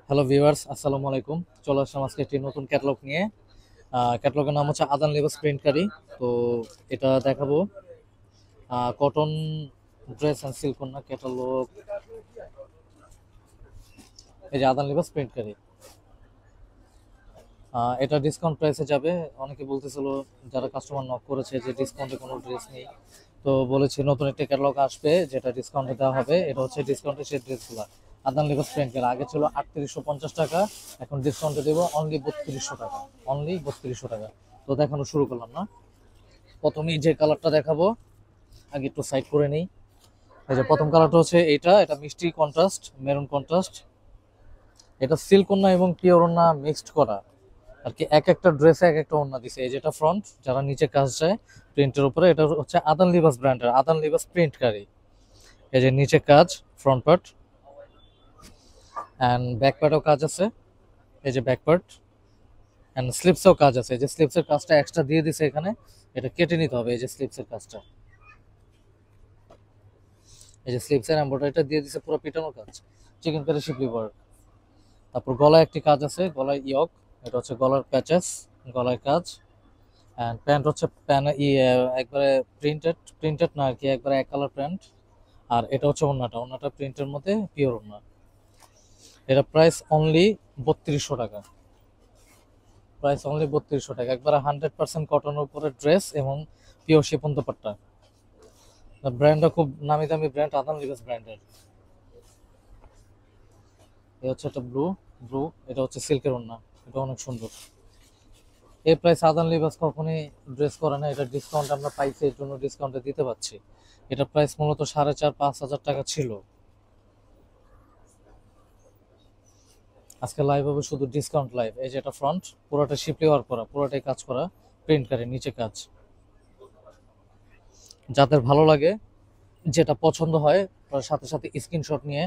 Hello viewers, আসসালামু আলাইকুম। চলে আসলাম আজকে একটি নতুন ক্যাটালগ নিয়ে। ক্যাটালগের নাম হচ্ছে আদান লিবাস প্রিন্টকারী। তো এটা দেখাবো কটন ড্রেস অ্যান্ড সিল্ক না ক্যাটালগ। এই যে আদান লিবাস প্রিন্টকারী, এটা ডিসকাউন্ট প্রাইসে যাবে। অনেকে বলতেছিল, যারা কাস্টমার নক করেছে যে ডিসকাউন্টে কোনো ড্রেস নেই, তো বলেছি নতুন একটা ক্যাটালগ আসবে যেটা ডিসকাউন্টে দেওয়া হবে। এটা হচ্ছে ডিসকাউন্টে সেই ড্রেসগুলো। আদান লিবাস প্রিন্টকারী আগে ছিল 3850 টাকা, এখন ডিসকাউন্টে দেবো অনলি 3200 টাকা। অনলি 3200 টাকা। তো দেখানো শুরু করলাম না, প্রথমেই যে কালারটা দেখাবো আগে একটু সাইড করে নেই। এই যে প্রথম কালারটা হচ্ছে এটা মিষ্টি কন্ট্রাস্ট, মেরুন কন্ট্রাস্ট। এটা সিল্ক ওড়না এবং পিওর ওড়না মিক্সড করা আর কি। এক একটা ড্রেসে এক একটা ওড়না দিছে। এই যেটা ফ্রন্ট, যারা নিচে কাজ চায় প্রিন্টের উপরে, এটা হচ্ছে আদান লিবাস ব্র্যান্ডের আদান লিবাস প্রিন্টকারী। এই যে নিচে কাজ, ফ্রন্ট পার্ট অ্যান্ড ব্যাক পার্টেও কাজ আছে। এই যে ব্যাক পার্ট অ্যান্ড স্লিপসেও কাজ আছে। এই যে স্লিপসের কাজটা এক্সট্রা দিয়ে দিছে এখানে, এটা কেটে নিতে হবে। এই যে স্লিপসের কাজটা, এই যে স্লিপসের এমব্রয়ডারিটা দিয়ে দিছে, পুরো পিটানো কাজ, চিকেন কারি শিপলি ওয়ার্ক। তারপর গলায় একটি কাজ আছে, গলায় ইয়ক, এটা হচ্ছে গলার প্যাচেস, গলায় কাজ। অ্যান্ড প্যান্ট হচ্ছে একবারে প্রিন্টেড, প্রিন্টেড না আর কি, একবারে এক কালার প্যান্ট। আর এটা হচ্ছে ওড়নাটা প্রিন্টের মধ্যে পিওর ওড়না। এটা প্রাইস অনলি 3200 টাকা। প্রাইস অনলি 3200 টাকা, একবারে 100% কটনের উপরে ড্রেস এবং পিওর শিফন দোপাট্টা। ব্র্যান্ডটা খুব নামি দামি ব্র্যান্ড, আদান লিবাস ব্র্যান্ডের। এই হচ্ছে একটা ব্লু, ব্লু এটা হচ্ছে সিল্কের ওড়না, এটা অনেক সুন্দর। এই প্রাইস আদান লিবাস কখনই ড্রেস করে না, এটা ডিসকাউন্ট আমরা পাইছি, এর জন্য ডিসকাউন্টে দিতে পারছি। এটা প্রাইস মূলত 4500-5000 টাকা ছিল। আজকে লাইভ হবে শুধু ডিসকাউন্ট লাইভ। এই যে এটা ফ্রন্ট, পুরোটা শিপলি ওয়ার্ক করা, পুরোটাই কাজ করা, প্রিন্ট করে নিচে কাজ। যাদের ভালো লাগে, যেটা পছন্দ হয়, তার সাথে সাথে স্ক্রিনশট নিয়ে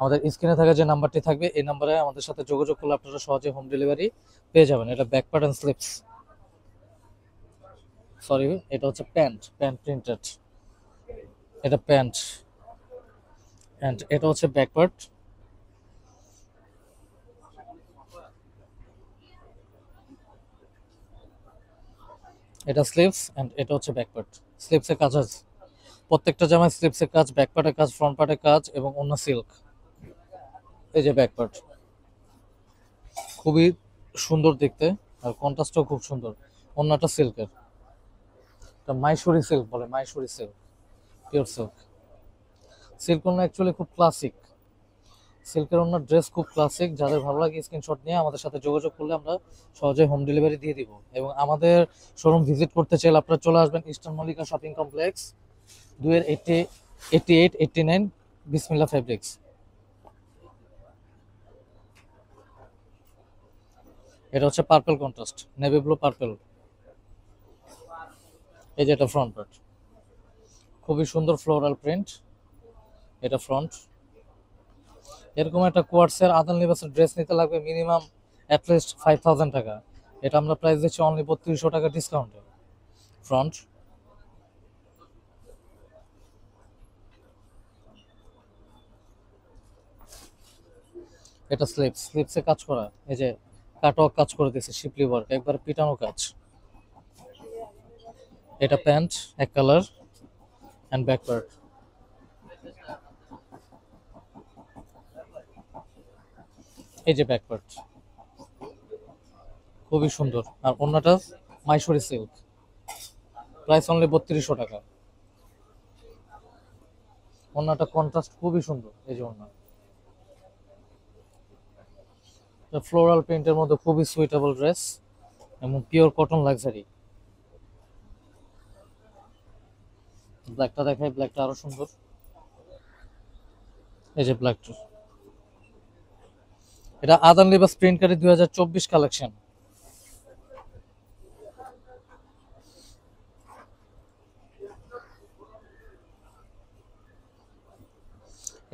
আমাদের স্ক্রিনে থাকা যে নাম্বারটি থাকবে, এই নাম্বারে আমাদের সাথে যোগাযোগ করলে আপনারা সহজে হোম ডেলিভারি পেয়ে যাবেন। এটা back part and sleeves, sorry এটা হচ্ছে প্যান্ট, প্যান্ট প্রিন্টেড। এটা প্যান্ট অ্যান্ড এটা হচ্ছে ব্যাক পার্ট। এটা স্লিভস অ্যান্ড এটা হচ্ছে ব্যাক পার্ট। স্লিভসের কাজ আছে, প্রত্যেকটা জামায় স্লিভসের কাজ, ব্যাক পার্টের কাজ, ফ্রন্ট পার্টের কাজ এবং অন্য সিল্ক। এই যে ব্যাক পার্ট, খুবই সুন্দর দেখতে, আর কন্ট্রাস্টও খুব সুন্দর। অন্যটা সিল্কের, এটা মাইসুরি সিল্ক বলে, Mysuri silk, pure silk. Silk ওড়না অ্যাকচুয়ালি খুব ক্লাসিক, সিল্কের ওড়নার ড্রেস খুব ক্লাসিক। যাদের ভালো লাগে স্ক্রিনশট নিয়ে আমাদের সাথে যোগাযোগ করলে আমরা সহজে হোম ডেলিভারি দিয়ে দিব। এবং আমাদের শোরুম ভিজিট করতে চাইলে আপনারা চলে আসবেন ইস্টার্ন মল্লিকা শপিং কমপ্লেক্স, 2-88-89 বিসমিল্লা ফেব্রিক্স। এটা হচ্ছে purple contrast, navy blue purple. এই যে এটা ফ্রন্ট পার্ট, খুবই সুন্দর ফ্লোরাল প্রিন্ট। এটা ফ্রন্ট। এরকম একটা কোয়ার্টসের আদান লিবাসের ড্রেস নিতে লাগবে মিনিমাম অ্যাটলিস্ট 5000 টাকা। এটা আমরা প্রাইস দিচ্ছি অনলি 3200 টাকা ডিসকাউন্টে। ফ্রন্ট। এটা স্লিপস, স্লিপসে কাজ করা, এই যে কাটওয়ার্ক কাজ করে দিয়েছে, শিপলি ওয়ার্ক, একবার পিটানো কাজ। এটা প্যান্ট এক কালার অ্যান্ড ব্যাক পার্ট। এই যে ব্যাক পার্ট, খুবই সুন্দর। আর অন্যটা মাইসুরি সিল্ক, প্রাইস অনলি 3200 টাকা। অন্যটা কন্ট্রাস্ট খুবই সুন্দর। এই যে অন্য ফ্লোরাল প্রিন্টের মধ্যে খুবই সুইটেবল ড্রেস এবং পিওর কটন লাক্সারি। ব্ল্যাকটা দেখাই, ব্ল্যাকটা আরো সুন্দর। এই যে ব্ল্যাকটা, এটা আদান লিবাস প্রিন্টকারী 2024 কালেকশন।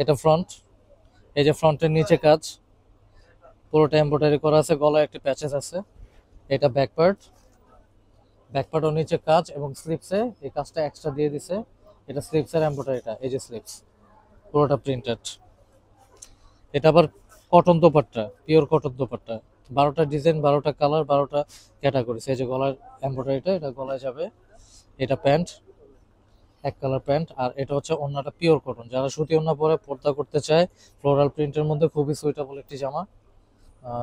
এটা ফ্রন্ট, এই যে ফ্রন্টের নিচে কাজ, পুরোটা এমব্রয়ডারি করা আছে, গলায় একটা প্যাচেস আছে। এটা ব্যাক পার্ট, ব্যাক পার্টও নিচে কাজ এবং স্লিপসে এই কাজটা এক্সট্রা দিয়ে দিছে। এটা স্লিপসের এমব্রয়ডারিটা, এই যে স্লিপস পুরোটা প্রিন্টেড। এটা আবার cotton dupatta, pure cotton dupatta, 12টা ডিজাইন, 12টা কালার, 12টা ক্যাটাগরিজ। এই যে গলার এমব্রয়ডারিটা, এটা গলায় যাবে। এটা প্যান্ট, এক কালার প্যান্ট। আর এটা হচ্ছে ওড়নাটা পিওর কটন। যারা সুতি ওড়না পরে পর্দা করতে চায়, ফ্লোরাল প্রিন্টের মধ্যে খুবই সুইটেবল একটি জামা।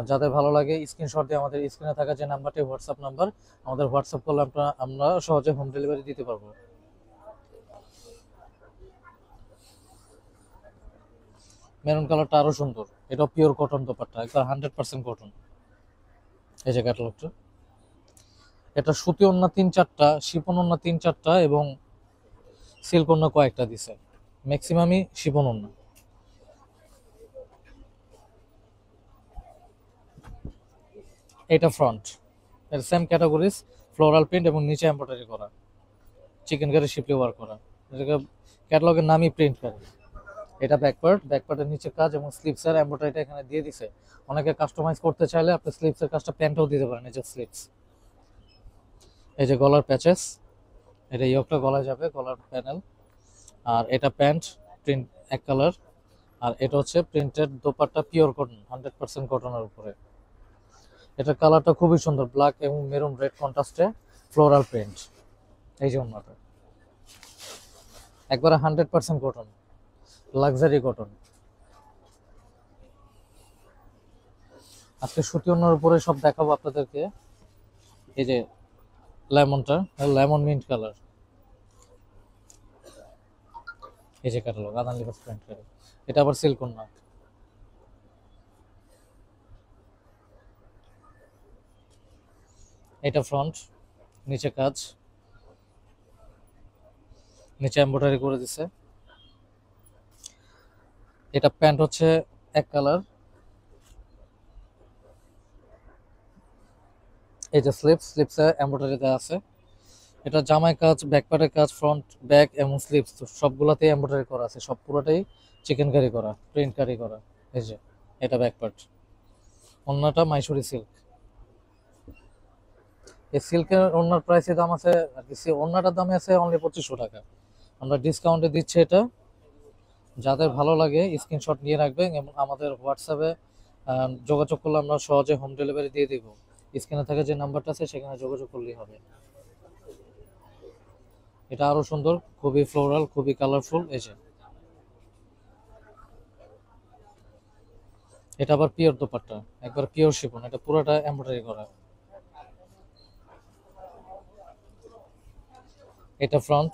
যাদের ভালো লাগে স্ক্রিনশট দিয়ে আমাদের স্ক্রিনে থাকা যে নাম্বারটি হোয়াটসঅ্যাপ নাম্বার, আমাদের হোয়াটসঅ্যাপ করলে আমরা সহজে হোম ডেলিভারি দিতে পারবো। মেরুন কালারটা আরো সুন্দর, এটা পিওর কটন দোপাট্টা, একবার 100% কটন। এই যে ক্যাটালগটা, এটা সুতি ওড়না 3-4টা, শিফন ওড়না 3-4টা এবং সিল্ক ওড়না কয়েকটা দিছে, ম্যাক্সিমামই শিফন ওড়না। এটা ফ্রন্ট, এটা সেম ক্যাটাগরিজ, ফ্লোরাল প্রিন্ট এবং নিচে এমব্রয়ডারি করা, চিকেন কারি শিপলি ওয়ার্ক করা, এটাকে ক্যাটালগের নামই প্রিন্ট কারি। এটা ব্যাকপার্ট, ব্যাকপার্টের নিচে কাজ এবং স্লিপসের এমব্রয়ডারিটা এখানে দিয়ে দিছে। অনেকে কাস্টমাইজ করতে চাইলে আপনি স্লিপসের কাজটা প্যান্টেও দিতে পারেন, এই যে স্লিপস। এই যে গলার প্যাচেস, এটা ইয়কটা গলায় যাবে, গলার প্যানেল। আর এটা প্যান্ট, প্রিন্ট এক কালার। আর এটা হচ্ছে প্রিন্টেড দোপাট্টা, পিওর কটন, 100% কটনের উপরে। এটার কালারটা খুবই সুন্দর, ব্ল্যাক এবং মেরুন রেড কন্ট্রাস্টে ফ্লোরাল প্রিন্ট। এই যে ওন্নাটা একবারে 100% কটন, লাক্সারি কটন। আজকে সুতি ওন্নার উপরে সব দেখাবো আপনাদেরকে। এই যে লেমনটা, লেমন মিন্ট কালার। এই যে ক্যাটালগ, আদান লিবাস প্রিন্ট করে। এটা আবার সিল্ক ওন্না। এটা ফ্রন্ট, নিচে কাজ, নিচে এমব্রয়ডারি করে দিছে। এটা প্যান্ট হচ্ছে এক কালার। এই যে স্লিপসে এমব্রয়ডারি দেওয়া আছে। এটা জামায় কাজ, ব্যাকপার্টের কাজ, ফ্রন্ট ব্যাক এবং স্লিপস সবগুলাতেই এমব্রয়ডারি করা আছে, সব পুরোটাই চিকেন কারি করা, প্রিন্ট কারি করা। এই যে এটা ব্যাকপার্ট। ওড়নাটা মাইসুরি সিল্ক। এই সিল্কের ওড়নার প্রাইসের দাম আছে আর কি, ওড়নাটার দামে আছে অনলি 2500 টাকা। আমরা ডিসকাউন্টে দিচ্ছি এটা। যাদের ভালো লাগে স্ক্রিনশট নিয়ে রাখবেন এবং আমাদের হোয়াটসঅ্যাপে যোগাযোগ করলে আমরা সহজে হোম ডেলিভারি দিয়ে দিব। স্ক্রিনে থাকা যে নাম্বারটা আছে সেখানে যোগাযোগ করলেই হবে। এটা আরো সুন্দর, খুবই ফ্লোরাল, খুবই কালারফুল। এই যে এটা আবার পিওর দোপাট্টা, একবার পিওর শিফন, এটা পুরোটা এমব্রয়ডারি করা। এটা ফ্রন্ট,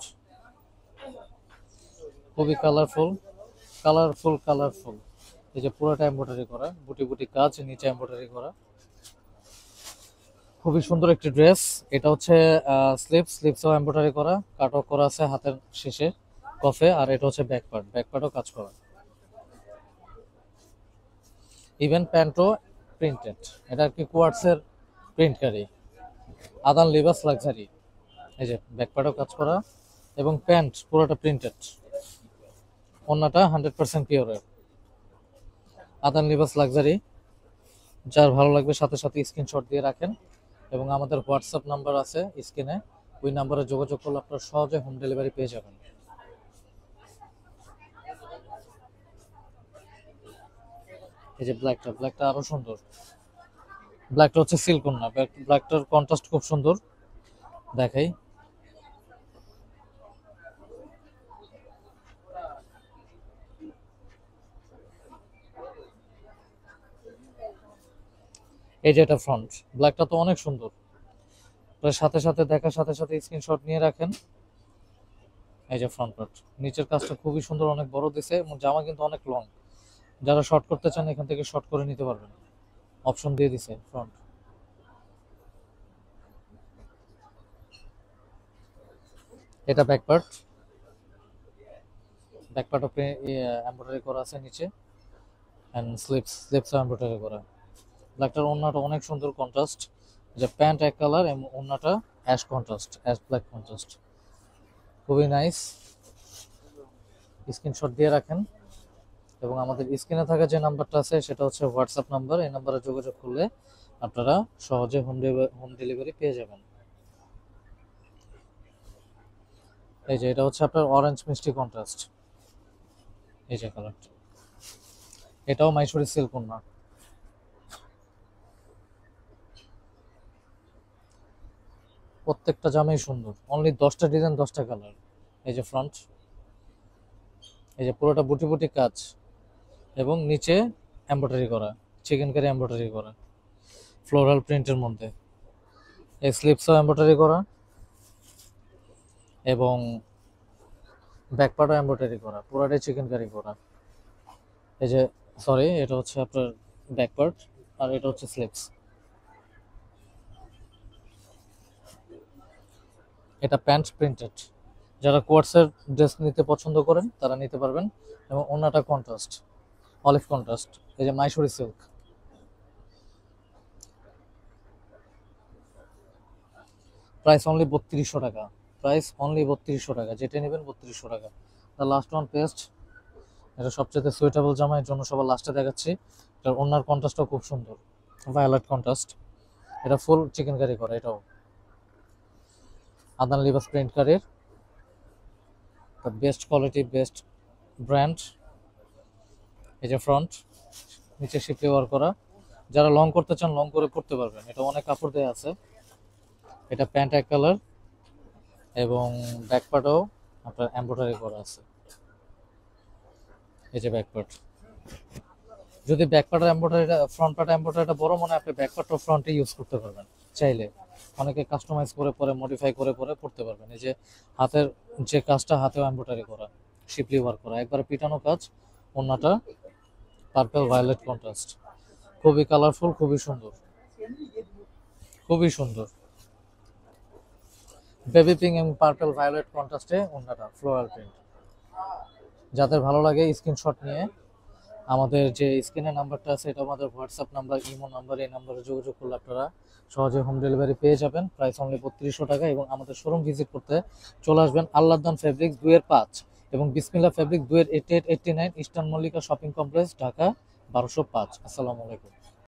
খুবই কালারফুল, কালারফুল। এই যে পুরোটা এমব্রয়ডারি করা, বুটি বুটি কাজ, নিচে এমব্রয়ডারি করা, খুবই সুন্দর একটি ড্রেস। এটা হচ্ছে স্লিপসও এমব্রয়ডারি করা, কাটও করা আছে হাতের শেষে কফে। আর এটা হচ্ছে ব্যাকপার্টও কাজ করা, ইভেন প্যান্টও প্রিন্টেড। এটা আর কি কোয়ার্টসের প্রিন্ট কারি, আদান লিবাস লাক্সারি। এই যে ব্যাকপার্টও কাজ করা এবং প্যান্ট পুরোটা প্রিন্টেড। ওন্নাটা 100% পিওরের, আদান লিবাস লাক্সারি। যার ভালো লাগবে সাথে সাথে স্ক্রিনশট দিয়ে রাখেন এবং আমাদের হোয়াটসঅ্যাপ নাম্বার আছে স্ক্রিনে, ওই নাম্বারে যোগাযোগ করলে আপনারা সহজে হোম ডেলিভারি পেয়ে যাবেন। এই যে ব্ল্যাকটা আরো সুন্দর। ব্ল্যাকটা হচ্ছে সিল্ক ওন্না, ব্ল্যাকটার কন্ট্রাস্ট খুব সুন্দর, দেখাই। এই যে এটা ফ্রন্ট, ব্ল্যাকটা তো অনেক সুন্দর। সাথে সাথে দেখার সাথে সাথে স্ক্রিনশট নিয়ে রাখেন। এই যে ফ্রন্ট পার্ট, নিচের কাজটা খুবই সুন্দর, অনেক বড় দিছে এবং জামা কিন্তু অনেক লং। যারা শর্ট করতে চান এখান থেকে শর্ট করে নিতে পারবেন, অপশন দিয়ে দিছে ফ্রন্ট। এটা ব্যাকপার্ট এমব্রয়ডারি করা আছে নিচে, এন্ড স্লিপসও এমব্রয়ডারি করা। ব্ল্যাকটার ওড়নাটা অনেক সুন্দর কন্ট্রাস্ট, যে প্যান্ট এক কালার এবং ওড়নাটা অ্যাশ ব্ল্যাক কন্ট্রাস্ট, খুবই নাইস। স্ক্রিনশট দিয়ে রাখেন এবং আমাদের স্ক্রিনে থাকা যে নাম্বারটা আছে সেটা হচ্ছে হোয়াটসঅ্যাপ নাম্বার। এই নাম্বারে যোগাযোগ করলে আপনারা সহজে হোম ডেলিভারি পেয়ে যাবেন। এই যে এটা হচ্ছে আপনার অরেঞ্জ মিষ্টি কন্ট্রাস্ট। এই যে কালারটা, এটাও মাইসুরি সিল্ক ওড়না। প্রত্যেকটা জামাই সুন্দর, অনলি 10টা ডিজাইন 10টা কালার। এই যে ফ্রন্ট, এই যে পুরোটা বুটি বুটি কাজ এবং নিচে এমব্রয়ডারি করা, চিকেন কারি এমব্রয়ডারি করা ফ্লোরাল প্রিন্টের মধ্যে। এই স্লিপসও এমব্রয়ডারি করা এবং ব্যাকপার্টও এমব্রয়ডারি করা, পুরোটাই চিকেন কারি করা। এই যে সরি, এটা হচ্ছে আপনার ব্যাকপার্ট আর এটা হচ্ছে স্লিপস। এটা প্যান্ট প্রিন্টেড। যারা কোয়ার্টসের ড্রেস নিতে পছন্দ করেন তারা নিতে পারবেন। এবং ওড়নাটা কন্ট্রাস্ট, অলিভ কন্ট্রাস্ট। এই যে মাইসুরি সিল্ক, প্রাইস অনলি 3200 টাকা। প্রাইস অনলি 3200 টাকা, যেটা নেবেন 3200 টাকা। দ্য লাস্ট ওয়ান পেস্ট, এটা সবচেয়ে সুইটেবল জামা, এর জন্য সবার লাস্টে দেখাচ্ছি। এটার ওড়নার কন্ট্রাস্টটাও খুব সুন্দর, ভায়োলেট কন্ট্রাস্ট। এটা ফুল চিকেন কারি করা, এটাও আদান লিবাস প্রিন্ট কারির বেস্ট কোয়ালিটি, বেস্ট ব্র্যান্ড। এই যে ফ্রন্ট, নিচে শিপলি ওয়ার করা। যারা লং করতে চান লং করে পড়তে পারবেন, এটা অনেক কাপড় দেওয়া আছে। এটা প্যান্ট এক কালার এবং ব্যাক পার্টও আপনার এমব্রয়ডারি করা আছে। এই যে ব্যাক পার্ট, যদি ব্যাক পার্টের এমব্রয়ডারিটা, ফ্রন্ট পার্ট এমব্রয়ডারিটা বড় মনে হয়, আপনি ব্যাক পার্টও ফ্রন্টে ইউজ করতে পারবেন চাইলে। অনেকে কাস্টমাইজ করে পরে মডিফাই করে পরে পড়তে পারবেন। এই যে হাতের যে কাজটা, হাতেও এমব্রয়ডারি করা, শিপলি ওয়ার্ক করা, একবারে পিটানো কাজ। ওড়নাটা পার্পল ভায়োলেট কন্ট্রাস্ট, খুবই কালারফুল, খুবই সুন্দর, খুবই সুন্দর। বেবি পিঙ্ক এবং পার্পল ভায়োলেট কন্ট্রাস্টে ওড়নাটা ফ্লোরাল প্রিন্ট। যাদের ভালো লাগে স্ক্রিনশট নিয়ে আমাদের যে স্ক্রিনের নাম্বারটা আছে, এটা আমাদের হোয়াটসঅ্যাপ নাম্বার, ইমো নাম্বার, এই নাম্বারে যোগাযোগ করলে আপনারা সহজে হোম ডেলিভারি পেয়ে যাবেন। প্রাইস অনলি 3200 টাকা। এবং আমাদের শোরুম ভিজিট করতে চলে আসবেন আল্লাহদান ফেব্রিক্স 2-5 এবং বিসমিল্লাহ fabrics 2-88-89 eastern Mallika shopping complex, Dhaka 1205। আসসালামু আলাইকুম।